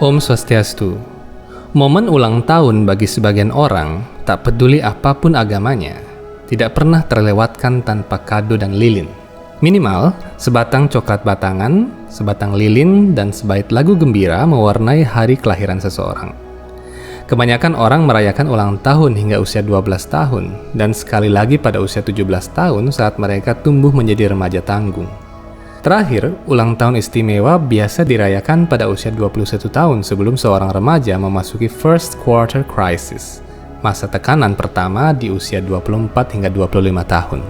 Om Swastiastu. Momen ulang tahun bagi sebagian orang, tak peduli apapun agamanya, tidak pernah terlewatkan tanpa kado dan lilin. Minimal, sebatang coklat batangan, sebatang lilin, dan sebait lagu gembira mewarnai hari kelahiran seseorang. Kebanyakan orang merayakan ulang tahun hingga usia 12 tahun, dan sekali lagi pada usia 17 tahun saat mereka tumbuh menjadi remaja tanggung. Terakhir, ulang tahun istimewa biasa dirayakan pada usia 21 tahun sebelum seorang remaja memasuki first quarter crisis, masa tekanan pertama di usia 24 hingga 25 tahun.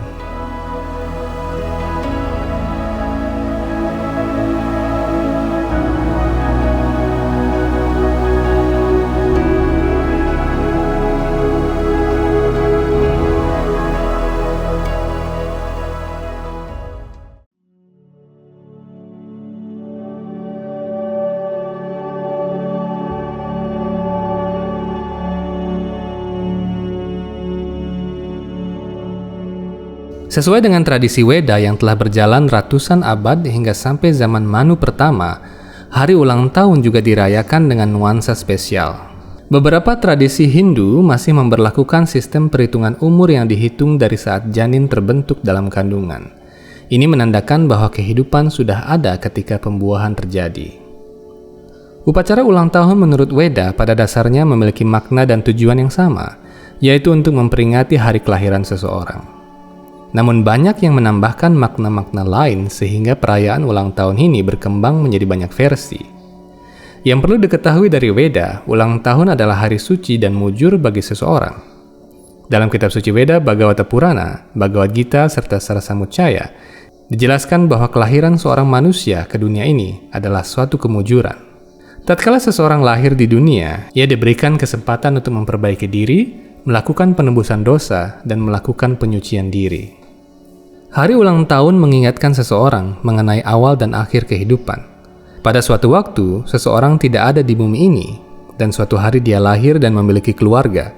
Sesuai dengan tradisi Weda yang telah berjalan ratusan abad hingga sampai zaman Manu pertama, hari ulang tahun juga dirayakan dengan nuansa spesial. Beberapa tradisi Hindu masih memberlakukan sistem perhitungan umur yang dihitung dari saat janin terbentuk dalam kandungan. Ini menandakan bahwa kehidupan sudah ada ketika pembuahan terjadi. Upacara ulang tahun menurut Weda pada dasarnya memiliki makna dan tujuan yang sama, yaitu untuk memperingati hari kelahiran seseorang. Namun banyak yang menambahkan makna-makna lain sehingga perayaan ulang tahun ini berkembang menjadi banyak versi. Yang perlu diketahui dari Weda, ulang tahun adalah hari suci dan mujur bagi seseorang. Dalam kitab suci Weda, Bhagavata Purana, Bhagavad Gita, serta Sarasamuccaya, dijelaskan bahwa kelahiran seorang manusia ke dunia ini adalah suatu kemujuran. Tatkala seseorang lahir di dunia, ia diberikan kesempatan untuk memperbaiki diri, melakukan penebusan dosa, dan melakukan penyucian diri. Hari ulang tahun mengingatkan seseorang mengenai awal dan akhir kehidupan. Pada suatu waktu, seseorang tidak ada di bumi ini, dan suatu hari dia lahir dan memiliki keluarga.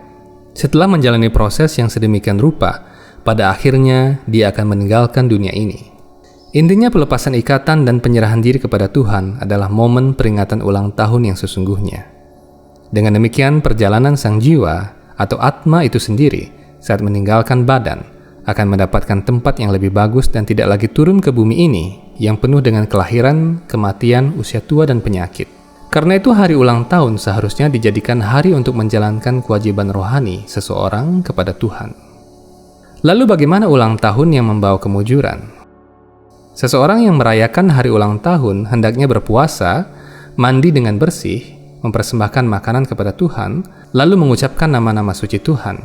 Setelah menjalani proses yang sedemikian rupa, pada akhirnya dia akan meninggalkan dunia ini. Intinya pelepasan ikatan dan penyerahan diri kepada Tuhan adalah momen peringatan ulang tahun yang sesungguhnya. Dengan demikian, perjalanan sang jiwa atau atma itu sendiri saat meninggalkan badan akan mendapatkan tempat yang lebih bagus dan tidak lagi turun ke bumi ini yang penuh dengan kelahiran, kematian, usia tua, dan penyakit. Karena itu hari ulang tahun seharusnya dijadikan hari untuk menjalankan kewajiban rohani seseorang kepada Tuhan. Lalu bagaimana ulang tahun yang membawa kemujuran? Seseorang yang merayakan hari ulang tahun hendaknya berpuasa, mandi dengan bersih, mempersembahkan makanan kepada Tuhan, lalu mengucapkan nama-nama suci Tuhan,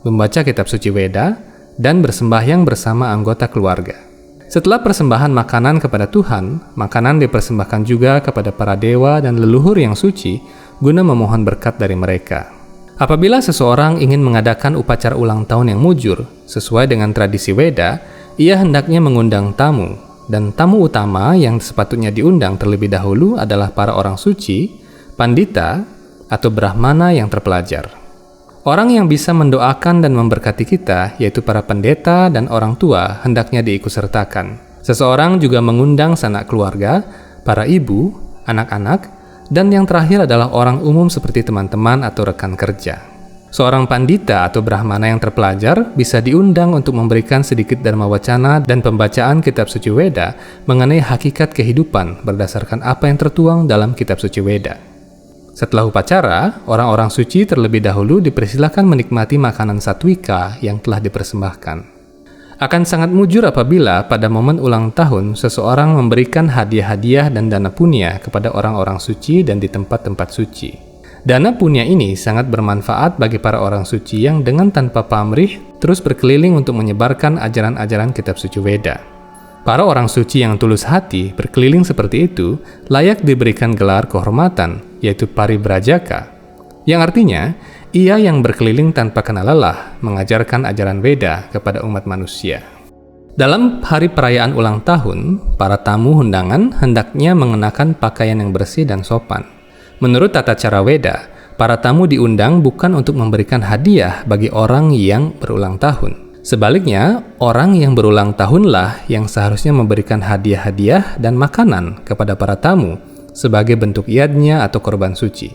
membaca kitab suci Weda, dan bersembahyang bersama anggota keluarga. Setelah persembahan makanan kepada Tuhan, makanan dipersembahkan juga kepada para dewa dan leluhur yang suci guna memohon berkat dari mereka. Apabila seseorang ingin mengadakan upacara ulang tahun yang mujur, sesuai dengan tradisi Weda, ia hendaknya mengundang tamu, dan tamu utama yang sepatutnya diundang terlebih dahulu adalah para orang suci, pandita, atau brahmana yang terpelajar. Orang yang bisa mendoakan dan memberkati kita, yaitu para pendeta dan orang tua, hendaknya diikutsertakan. Seseorang juga mengundang sanak keluarga, para ibu, anak-anak, dan yang terakhir adalah orang umum seperti teman-teman atau rekan kerja. Seorang pandita atau brahmana yang terpelajar bisa diundang untuk memberikan sedikit dharma wacana dan pembacaan kitab suci Weda mengenai hakikat kehidupan berdasarkan apa yang tertuang dalam kitab suci Weda. Setelah upacara, orang-orang suci terlebih dahulu dipersilakan menikmati makanan satwika yang telah dipersembahkan. Akan sangat mujur apabila pada momen ulang tahun seseorang memberikan hadiah-hadiah dan dana punya kepada orang-orang suci dan di tempat-tempat suci. Dana punya ini sangat bermanfaat bagi para orang suci yang dengan tanpa pamrih terus berkeliling untuk menyebarkan ajaran-ajaran kitab suci Weda. Para orang suci yang tulus hati berkeliling seperti itu layak diberikan gelar kehormatan, yaitu paribrajaka, yang artinya ia yang berkeliling tanpa kenal lelah mengajarkan ajaran Weda kepada umat manusia. Dalam hari perayaan ulang tahun, para tamu undangan hendaknya mengenakan pakaian yang bersih dan sopan. Menurut tata cara Weda, para tamu diundang bukan untuk memberikan hadiah bagi orang yang berulang tahun. Sebaliknya, orang yang berulang tahunlah yang seharusnya memberikan hadiah-hadiah dan makanan kepada para tamu sebagai bentuk yadnya atau korban suci.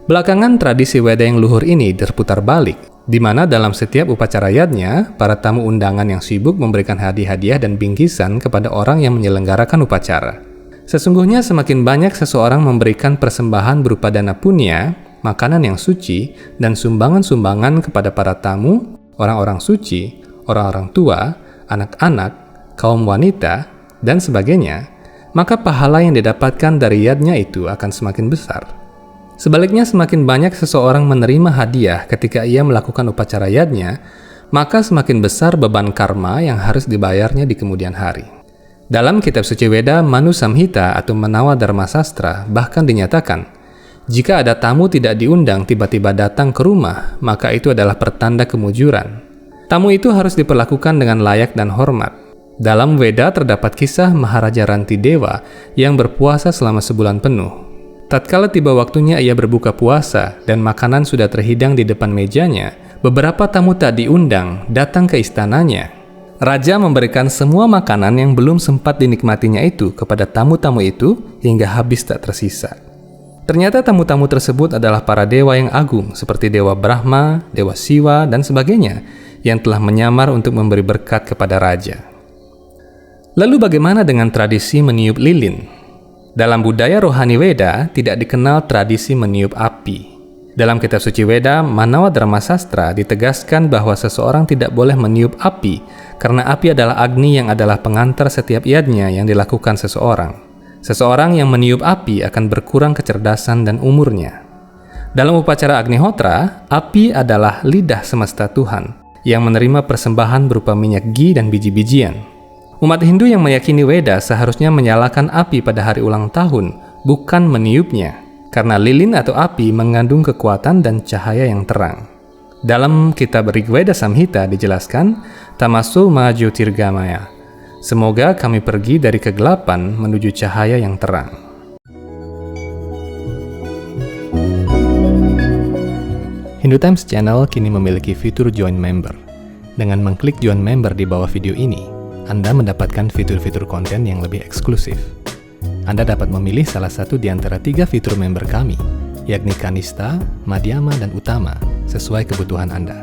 Belakangan tradisi Weda yang luhur ini terputar balik, di mana dalam setiap upacara yadnya, para tamu undangan yang sibuk memberikan hadiah-hadiah dan bingkisan kepada orang yang menyelenggarakan upacara. Sesungguhnya semakin banyak seseorang memberikan persembahan berupa dana punya, makanan yang suci, dan sumbangan-sumbangan kepada para tamu, orang-orang suci, orang-orang tua, anak-anak, kaum wanita, dan sebagainya, maka pahala yang didapatkan dari yadnya itu akan semakin besar. Sebaliknya, semakin banyak seseorang menerima hadiah ketika ia melakukan upacara yadnya, maka semakin besar beban karma yang harus dibayarnya di kemudian hari. Dalam kitab suci Weda Manu Samhita atau Manawa Dharma Sastra bahkan dinyatakan, jika ada tamu tidak diundang tiba-tiba datang ke rumah, maka itu adalah pertanda kemujuran. Tamu itu harus diperlakukan dengan layak dan hormat. Dalam Weda terdapat kisah Maharaja Rantidewa yang berpuasa selama sebulan penuh. Tatkala tiba waktunya ia berbuka puasa dan makanan sudah terhidang di depan mejanya, beberapa tamu tak diundang datang ke istananya. Raja memberikan semua makanan yang belum sempat dinikmatinya itu kepada tamu-tamu itu hingga habis tak tersisa. Ternyata tamu-tamu tersebut adalah para dewa yang agung seperti Dewa Brahma, Dewa Siwa, dan sebagainya yang telah menyamar untuk memberi berkat kepada raja. Lalu bagaimana dengan tradisi meniup lilin? Dalam budaya rohani Weda tidak dikenal tradisi meniup api. Dalam kitab suci Weda Manawa Dharma Sastra ditegaskan bahwa seseorang tidak boleh meniup api karena api adalah agni yang adalah pengantar setiap yadnya yang dilakukan seseorang. Seseorang yang meniup api akan berkurang kecerdasan dan umurnya. Dalam upacara Agnihotra, api adalah lidah semesta Tuhan yang menerima persembahan berupa minyak ghee dan biji-bijian. Umat Hindu yang meyakini Weda seharusnya menyalakan api pada hari ulang tahun, bukan meniupnya, karena lilin atau api mengandung kekuatan dan cahaya yang terang. Dalam kitab Rigveda Samhita dijelaskan, Tamaso ma Jyotirgamaya. Semoga kami pergi dari kegelapan menuju cahaya yang terang. Hindu Times Channel kini memiliki fitur Join Member. Dengan mengklik Join Member di bawah video ini, Anda mendapatkan fitur-fitur konten yang lebih eksklusif. Anda dapat memilih salah satu di antara 3 fitur member kami, yakni Kanista, Madhyama, dan Utama, sesuai kebutuhan Anda.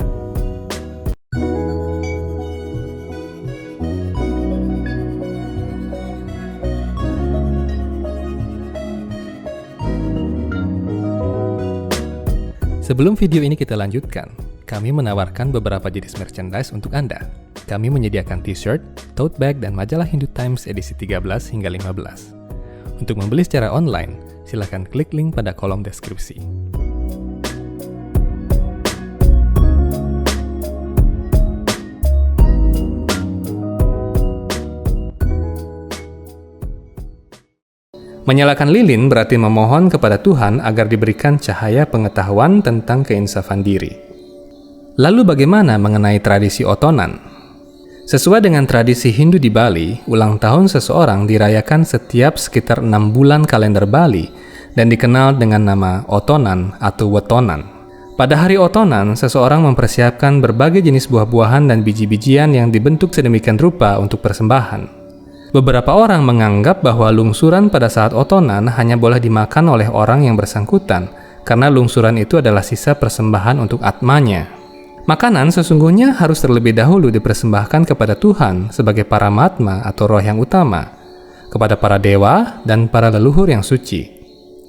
Sebelum video ini kita lanjutkan, kami menawarkan beberapa jenis merchandise untuk Anda. Kami menyediakan t-shirt, tote bag, dan majalah Hindu Times edisi 13 hingga 15. Untuk membeli secara online, silakan klik link pada kolom deskripsi. Menyalakan lilin berarti memohon kepada Tuhan agar diberikan cahaya pengetahuan tentang keinsafan diri. Lalu bagaimana mengenai tradisi otonan? Sesuai dengan tradisi Hindu di Bali, ulang tahun seseorang dirayakan setiap sekitar 6 bulan kalender Bali dan dikenal dengan nama otonan atau wetonan. Pada hari otonan, seseorang mempersiapkan berbagai jenis buah-buahan dan biji-bijian yang dibentuk sedemikian rupa untuk persembahan. Beberapa orang menganggap bahwa lungsuran pada saat otonan hanya boleh dimakan oleh orang yang bersangkutan, karena lungsuran itu adalah sisa persembahan untuk atmanya. Makanan sesungguhnya harus terlebih dahulu dipersembahkan kepada Tuhan sebagai paramatma atau roh yang utama, kepada para dewa dan para leluhur yang suci.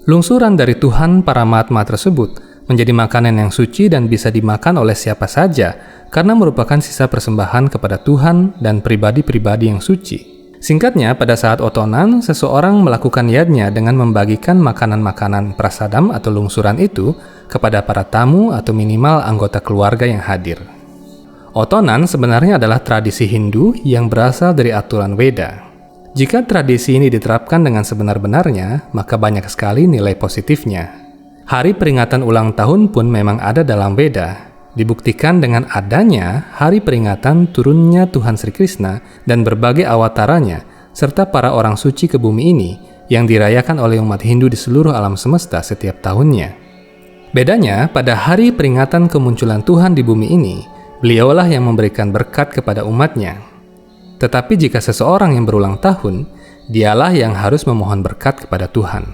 Lungsuran dari Tuhan paramatma tersebut menjadi makanan yang suci dan bisa dimakan oleh siapa saja, karena merupakan sisa persembahan kepada Tuhan dan pribadi-pribadi yang suci. Singkatnya, pada saat otonan, seseorang melakukan yadnya dengan membagikan makanan-makanan prasadam atau lungsuran itu kepada para tamu atau minimal anggota keluarga yang hadir. Otonan sebenarnya adalah tradisi Hindu yang berasal dari aturan Weda. Jika tradisi ini diterapkan dengan sebenar-benarnya, maka banyak sekali nilai positifnya. Hari peringatan ulang tahun pun memang ada dalam Weda. Dibuktikan dengan adanya hari peringatan turunnya Tuhan Sri Krishna dan berbagai awataranya, serta para orang suci ke bumi ini yang dirayakan oleh umat Hindu di seluruh alam semesta setiap tahunnya. Bedanya, pada hari peringatan kemunculan Tuhan di bumi ini, beliaulah yang memberikan berkat kepada umatnya. Tetapi jika seseorang yang berulang tahun, dialah yang harus memohon berkat kepada Tuhan.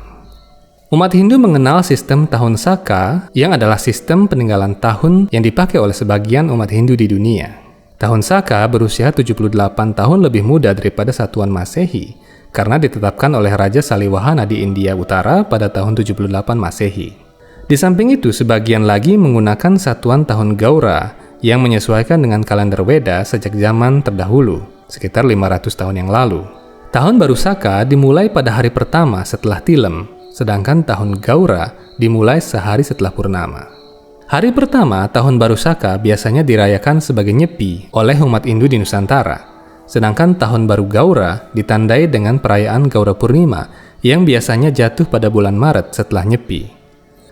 Umat Hindu mengenal sistem tahun Saka yang adalah sistem peninggalan tahun yang dipakai oleh sebagian umat Hindu di dunia. Tahun Saka berusia 78 tahun lebih muda daripada satuan Masehi karena ditetapkan oleh Raja Saliwahana di India Utara pada tahun 78 Masehi. Di samping itu, sebagian lagi menggunakan satuan tahun Gaura yang menyesuaikan dengan kalender Weda sejak zaman terdahulu, sekitar 500 tahun yang lalu. Tahun baru Saka dimulai pada hari pertama setelah Tilem, sedangkan tahun Gaura dimulai sehari setelah Purnama. Hari pertama tahun baru Saka biasanya dirayakan sebagai Nyepi oleh umat Hindu di Nusantara, sedangkan tahun baru Gaura ditandai dengan perayaan Gaura Purnima yang biasanya jatuh pada bulan Maret setelah Nyepi.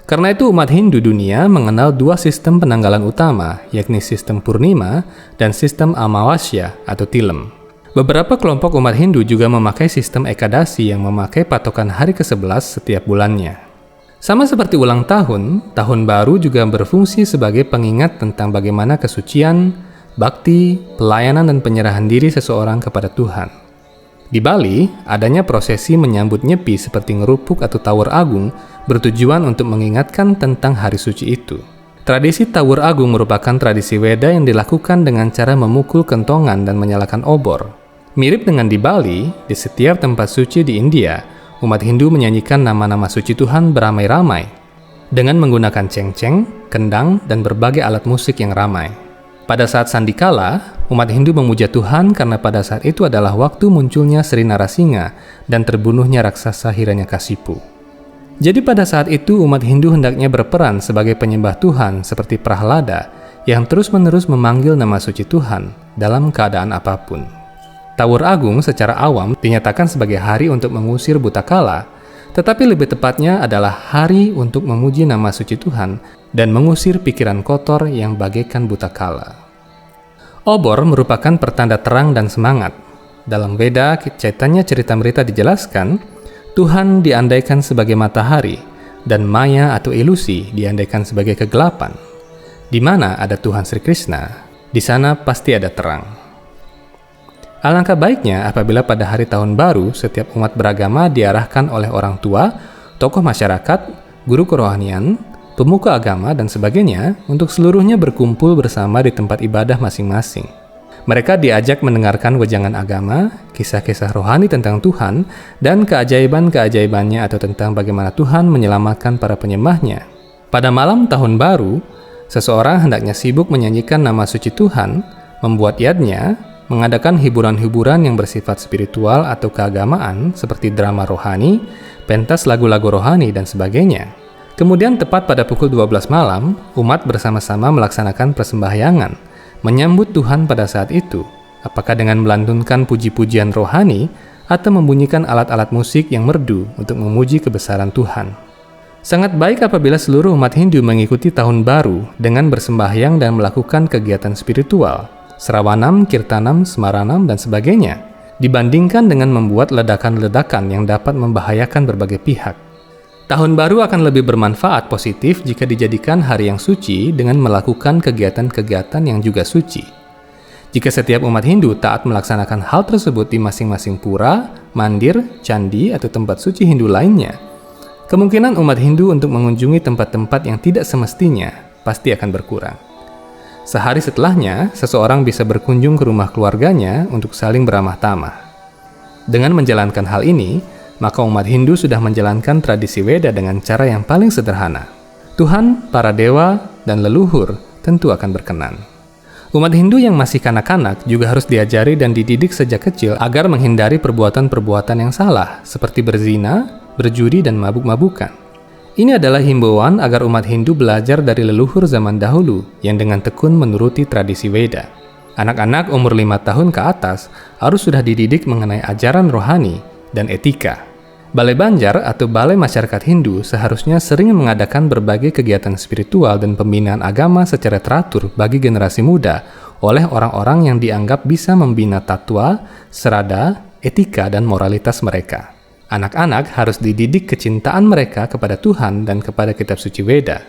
Karena itu umat Hindu dunia mengenal dua sistem penanggalan utama, yakni sistem Purnima dan sistem Amawasya atau Tilem. Beberapa kelompok umat Hindu juga memakai sistem Ekadasi yang memakai patokan hari ke-11 setiap bulannya. Sama seperti ulang tahun, tahun baru juga berfungsi sebagai pengingat tentang bagaimana kesucian, bakti, pelayanan dan penyerahan diri seseorang kepada Tuhan. Di Bali, adanya prosesi menyambut Nyepi seperti ngerupuk atau tawur agung bertujuan untuk mengingatkan tentang hari suci itu. Tradisi tawur agung merupakan tradisi Weda yang dilakukan dengan cara memukul kentongan dan menyalakan obor. Mirip dengan di Bali, di setiap tempat suci di India, umat Hindu menyanyikan nama-nama suci Tuhan beramai-ramai dengan menggunakan cengceng, kendang, dan berbagai alat musik yang ramai. Pada saat Sandikala, umat Hindu memuja Tuhan karena pada saat itu adalah waktu munculnya Sri Narasingha dan terbunuhnya raksasa Hiranyakasipu. Jadi pada saat itu umat Hindu hendaknya berperan sebagai penyembah Tuhan seperti Prahlada yang terus-menerus memanggil nama suci Tuhan dalam keadaan apapun. Tawur Agung secara awam dinyatakan sebagai hari untuk mengusir buta kala, tetapi lebih tepatnya adalah hari untuk memuji nama suci Tuhan dan mengusir pikiran kotor yang bagaikan buta kala. Obor merupakan pertanda terang dan semangat. Dalam Veda Caitanya Caritamrita dijelaskan, Tuhan diandaikan sebagai matahari dan maya atau ilusi diandaikan sebagai kegelapan. Di mana ada Tuhan Sri Krishna, di sana pasti ada terang. Alangkah baiknya apabila pada hari tahun baru setiap umat beragama diarahkan oleh orang tua, tokoh masyarakat, guru kerohanian, pemuka agama, dan sebagainya untuk seluruhnya berkumpul bersama di tempat ibadah masing-masing. Mereka diajak mendengarkan wejangan agama, kisah-kisah rohani tentang Tuhan, dan keajaiban-keajaibannya atau tentang bagaimana Tuhan menyelamatkan para penyembahnya. Pada malam tahun baru, seseorang hendaknya sibuk menyanyikan nama suci Tuhan, membuat yadnya, mengadakan hiburan-hiburan yang bersifat spiritual atau keagamaan seperti drama rohani, pentas lagu-lagu rohani, dan sebagainya. Kemudian tepat pada pukul 12 malam, umat bersama-sama melaksanakan persembahyangan, menyambut Tuhan pada saat itu, apakah dengan melantunkan puji-pujian rohani atau membunyikan alat-alat musik yang merdu untuk memuji kebesaran Tuhan. Sangat baik apabila seluruh umat Hindu mengikuti tahun baru dengan bersembahyang dan melakukan kegiatan spiritual, Sravanam, Kirtanam, Smaranam, dan sebagainya, dibandingkan dengan membuat ledakan-ledakan yang dapat membahayakan berbagai pihak. Tahun baru akan lebih bermanfaat positif jika dijadikan hari yang suci dengan melakukan kegiatan-kegiatan yang juga suci. Jika setiap umat Hindu taat melaksanakan hal tersebut di masing-masing pura, mandir, candi, atau tempat suci Hindu lainnya, kemungkinan umat Hindu untuk mengunjungi tempat-tempat yang tidak semestinya pasti akan berkurang. Sehari setelahnya, seseorang bisa berkunjung ke rumah keluarganya untuk saling beramah tamah. Dengan menjalankan hal ini, maka umat Hindu sudah menjalankan tradisi Weda dengan cara yang paling sederhana. Tuhan, para dewa, dan leluhur tentu akan berkenan. Umat Hindu yang masih kanak-kanak juga harus diajari dan dididik sejak kecil agar menghindari perbuatan-perbuatan yang salah, seperti berzina, berjudi, dan mabuk-mabukan. Ini adalah himbauan agar umat Hindu belajar dari leluhur zaman dahulu yang dengan tekun menuruti tradisi Weda. Anak-anak umur 5 tahun ke atas harus sudah dididik mengenai ajaran rohani dan etika. Balai Banjar atau Balai Masyarakat Hindu seharusnya sering mengadakan berbagai kegiatan spiritual dan pembinaan agama secara teratur bagi generasi muda oleh orang-orang yang dianggap bisa membina tatwa, serada, etika, dan moralitas mereka. Anak-anak harus dididik kecintaan mereka kepada Tuhan dan kepada kitab suci Weda.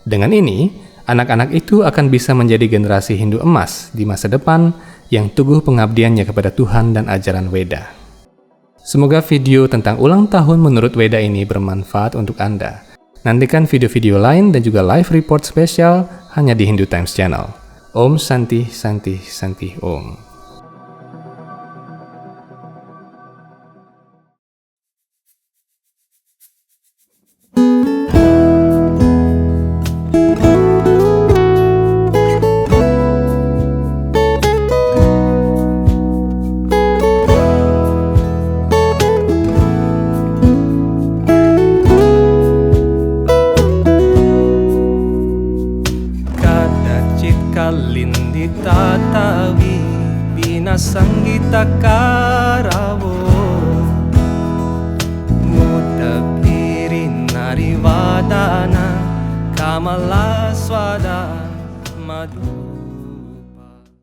Dengan ini, anak-anak itu akan bisa menjadi generasi Hindu emas di masa depan yang teguh pengabdiannya kepada Tuhan dan ajaran Weda. Semoga video tentang ulang tahun menurut Weda ini bermanfaat untuk Anda. Nantikan video-video lain dan juga live report spesial hanya di Hindu Times Channel. Om Santi Santi Santi Om. Kalindi tatawi binasanggita karawo muda pirin narivadana kamalaswada madu.